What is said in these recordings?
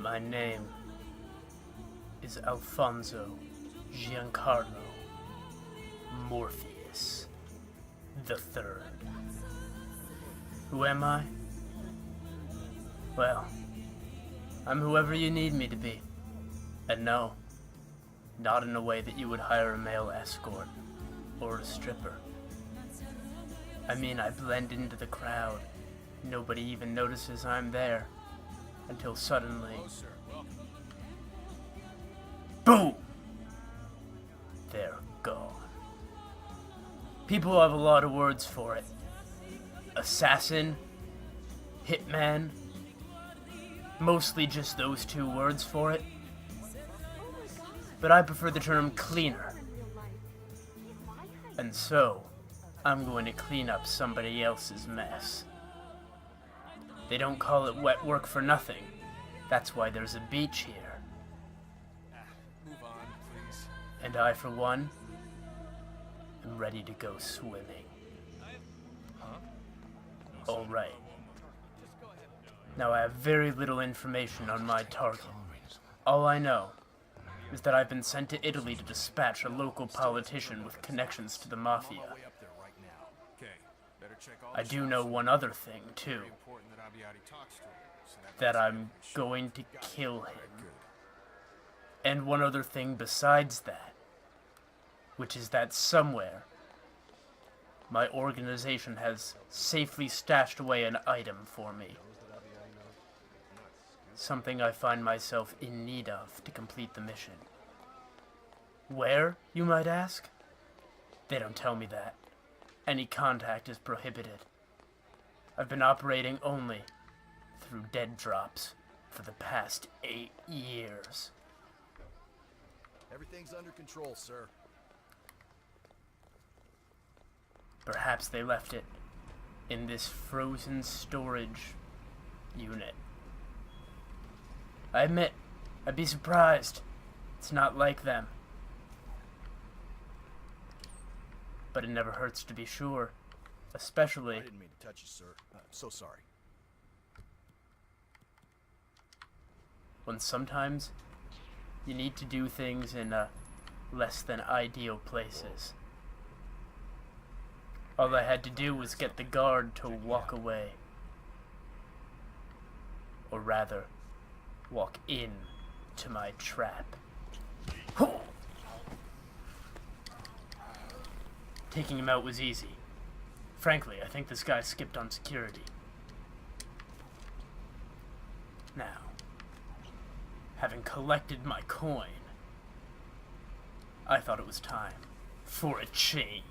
My name is Alphonso Giancarlo Morpheus III. Who am I? Well, I'm whoever you need me to be. And no, not in a way that you would hire a male escort or a stripper. I mean, I blend into the crowd. Nobody even notices I'm there. Until suddenly... boom! They're gone. People have a lot of words for it. Assassin, Hitman, mostly just those two words for it. But I prefer the term cleaner. And so, I'm going to clean up somebody else's mess. They don't call it wet work for nothing. That's why there's a beach here. Move on, please. And I, for one, am ready to go swimming. Alright. Now I have very little information on my target. All I know is that I've been sent to Italy to dispatch a local politician with connections to the mafia. I do know one other thing, too. That I'm going to kill him. And one other thing besides that. Which is that somewhere, my organization has safely stashed away an item for me. Something I find myself in need of to complete the mission. Where, you might ask? They don't tell me that. Any contact is prohibited. I've been operating only through dead drops for the past 8 years. Everything's under control, sir. Perhaps they left it in this frozen storage unit. I admit, I'd be surprised. It's not like them. But it never hurts to be sure. Especially... I didn't mean to touch you, sir. I'm so sorry. when sometimes you need to do things in less than ideal places. All I had to do was get the guard to walk away. Or rather, walk in to my trap. Taking him out was easy. Frankly, I think this guy skipped on security. Now, having collected my coin, I thought it was time for a change.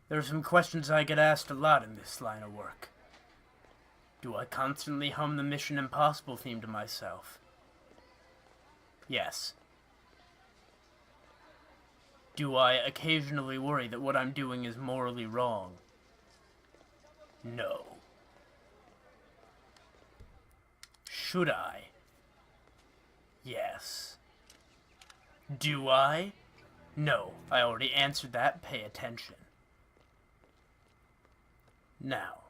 There are some questions I get asked a lot in this line of work. Do I constantly hum the Mission Impossible theme to myself? Yes. Do I occasionally worry that what I'm doing is morally wrong? No. Should I? Yes. Do I? No, I already answered that. Pay attention. Now,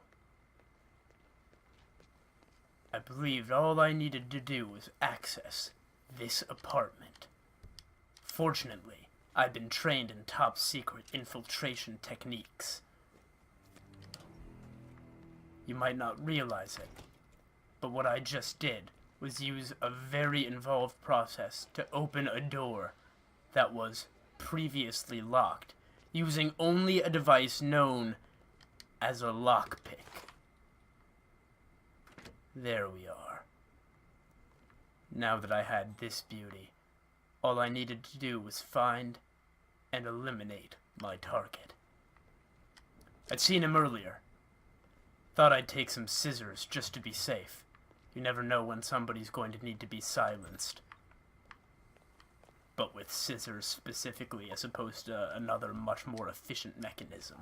I believed all I needed to do was access this apartment. Fortunately, I've been trained in top-secret infiltration techniques. You might not realize it, but what I just did was use a very involved process to open a door that was previously locked, using only a device known as a lockpick. There we are. Now that I had this beauty, all I needed to do was find and eliminate my target. I'd seen him earlier. Thought I'd take some scissors just to be safe. You never know when somebody's going to need to be silenced. But with scissors specifically, as opposed to another much more efficient mechanism.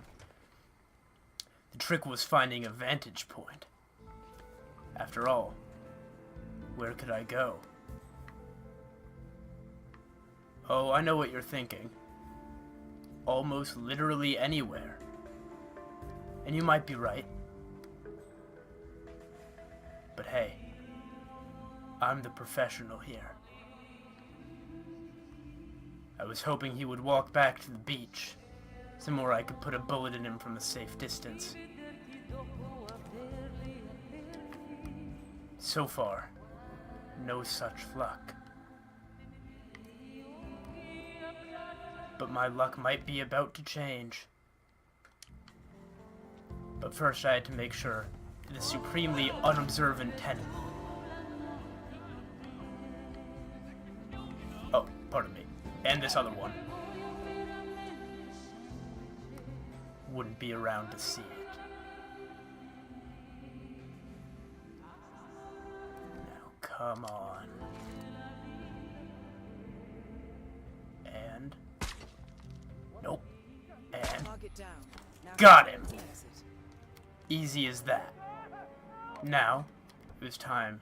The trick was finding a vantage point. After all, where could I go? Oh, I know what you're thinking. Almost literally anywhere. And you might be right. But hey, I'm the professional here. I was hoping he would walk back to the beach, somewhere I could put a bullet in him from a safe distance. So far, no such luck. But my luck might be about to change. But first I had to make sure the supremely unobservant tenant... Oh, pardon me. And this other one wouldn't be around to see it. Now, come on. And... Nope. And... Got him! Easy as that. Now, it was time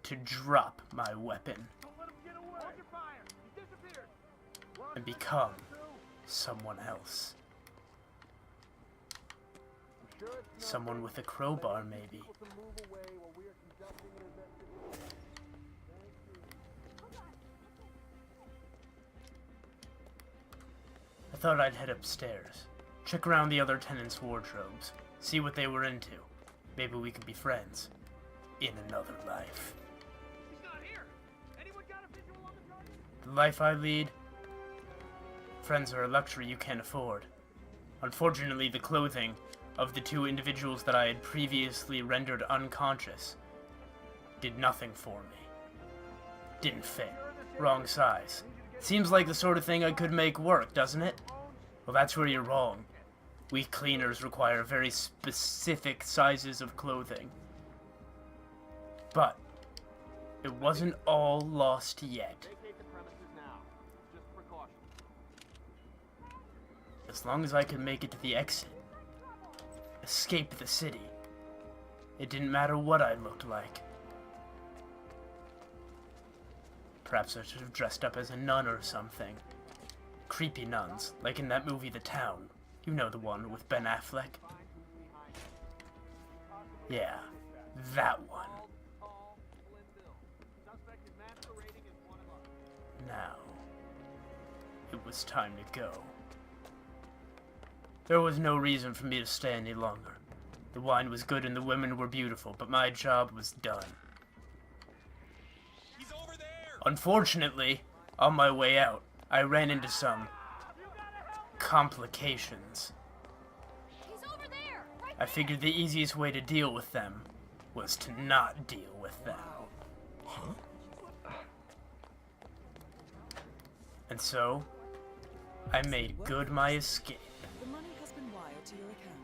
to drop my weapon and become someone else. Someone with a crowbar, maybe. I thought I'd head upstairs, check around the other tenants' wardrobes, see what they were into. Maybe we could be friends in another life. The life I lead, friends are a luxury you can't afford. Unfortunately, the clothing of the two individuals that I had previously rendered unconscious did nothing for me. Didn't fit. Wrong size. Seems like the sort of thing I could make work, doesn't it? Well, that's where you're wrong. We cleaners require very specific sizes of clothing. But it wasn't all lost yet. As long as I could make it to the exit, escape the city, it didn't matter what I looked like. Perhaps I should have dressed up as a nun or something. Creepy nuns, like in that movie The Town. You know, the one with Ben Affleck? Yeah, that one. Now, it was time to go. There was no reason for me to stay any longer. The wine was good and the women were beautiful, but my job was done. He's over there! Unfortunately, on my way out, I ran into some complications. He's over there, right I figured the easiest way to deal with them was to not deal with them. And so, I made good my escape. The money has been wired to your account.